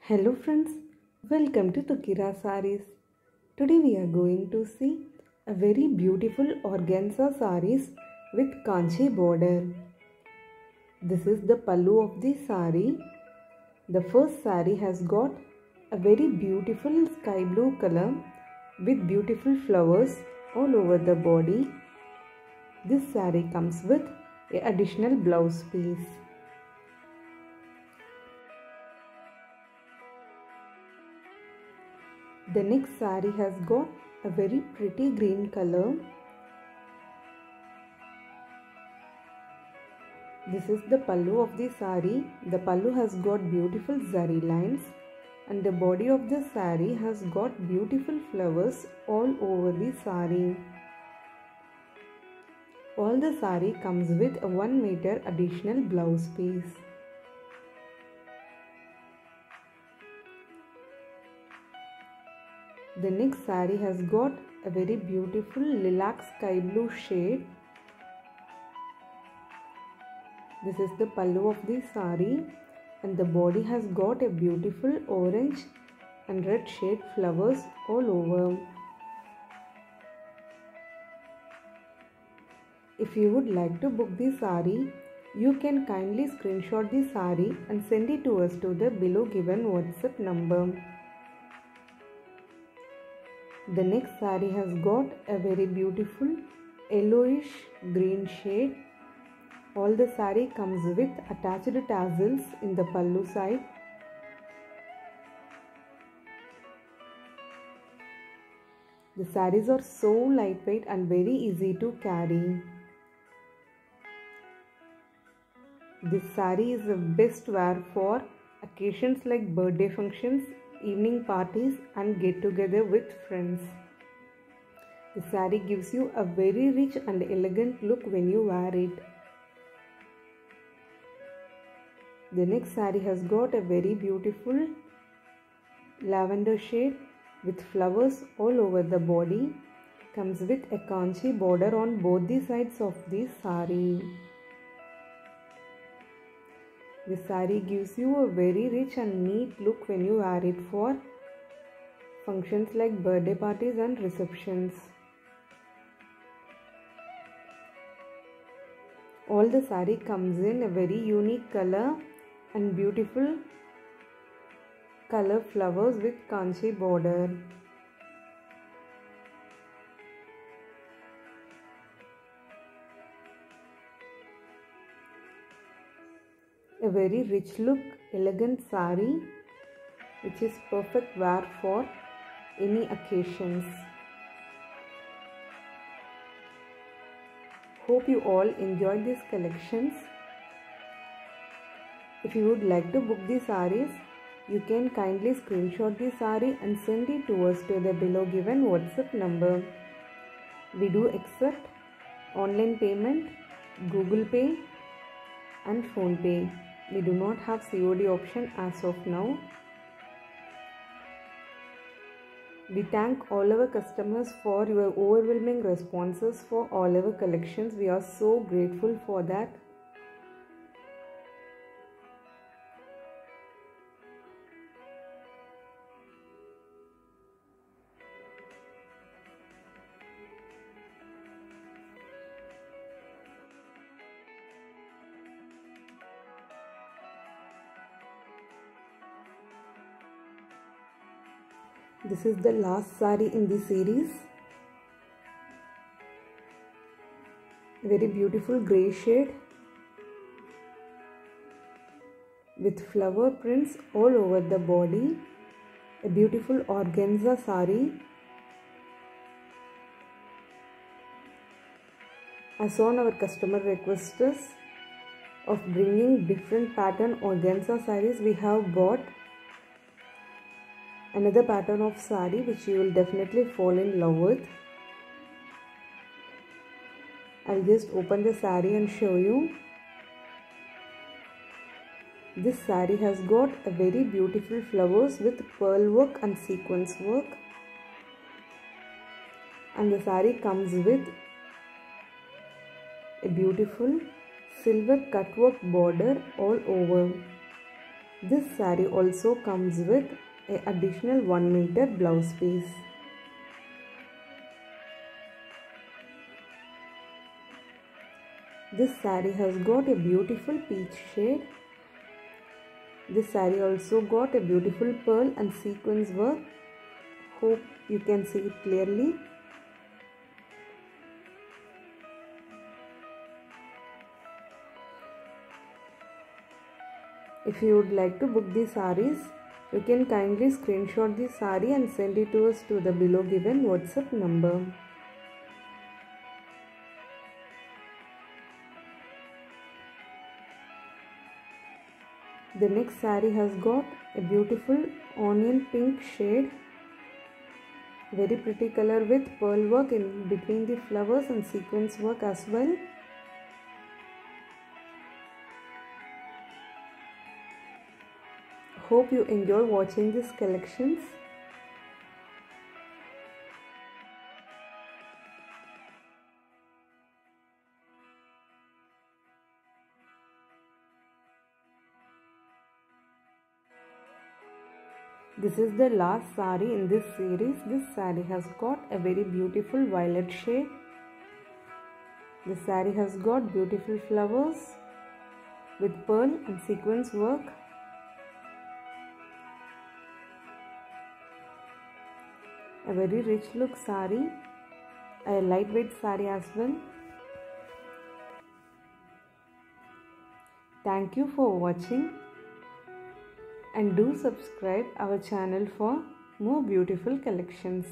Hello friends, welcome to Tukira Sarees. Today we are going to see a very beautiful organza sarees with kanchi border. This is the pallu of the saree. The first saree has got a very beautiful sky blue color with beautiful flowers all over the body. This saree comes with an additional blouse piece. The next saree has got a very pretty green color. This is the pallu of the saree. The pallu has got beautiful zari lines and the body of the saree has got beautiful flowers all over the saree. All the saree comes with a 1 meter additional blouse piece. The next saree has got a very beautiful lilac sky blue shade. This is the pallu of the saree and the body has got a beautiful orange and red shade flowers all over. If you would like to book the saree, you can kindly screenshot the saree and send it to us to the below given WhatsApp number. The next saree has got a very beautiful yellowish green shade. All the saree comes with attached tassels in the pallu side. The sarees are so lightweight and very easy to carry. This saree is the best wear for occasions like birthday functions, evening parties and get together with friends. The saree gives you a very rich and elegant look when you wear it. The next saree has got a very beautiful lavender shade with flowers all over the body. Comes with a kanchi border on both the sides of the saree. The saree gives you a very rich and neat look when you wear it for functions like birthday parties and receptions. All the saree comes in a very unique color and beautiful color flowers with kanchi border. A very rich look, elegant saree which is perfect wear for any occasions. Hope you all enjoyed these collections. If you would like to book the sarees, you can kindly screenshot the saree and send it to us to the below given WhatsApp number. We do accept online payment, Google Pay and Phone Pay. We do not have COD option as of now. We thank all our customers for your overwhelming responses for all our collections. We are so grateful for that. This is the last saree in the series. Very beautiful grey shade with flower prints all over the body. A beautiful organza saree. As on our customer requests of bringing different pattern organza sarees, we have bought another pattern of saree which you will definitely fall in love with. I'll just open the saree and show you. This saree has got a very beautiful flowers with pearl work and sequence work. And the saree comes with a beautiful silver cut work border all over. This saree also comes with an additional 1 meter blouse piece. This saree has got a beautiful peach shade. This saree also got a beautiful pearl and sequins work. Hope you can see it clearly. If you would like to book these sarees, you can kindly screenshot the saree and send it to us to the below given WhatsApp number. The next saree has got a beautiful onion pink shade. Very pretty color with pearl work in between the flowers and sequins work as well. Hope you enjoy watching these collections. This is the last saree in this series. This saree has got a very beautiful violet shade. The saree has got beautiful flowers with pearl and sequins work. A very rich look saree, a lightweight saree as well. Thank you for watching. And do subscribe our channel for more beautiful collections.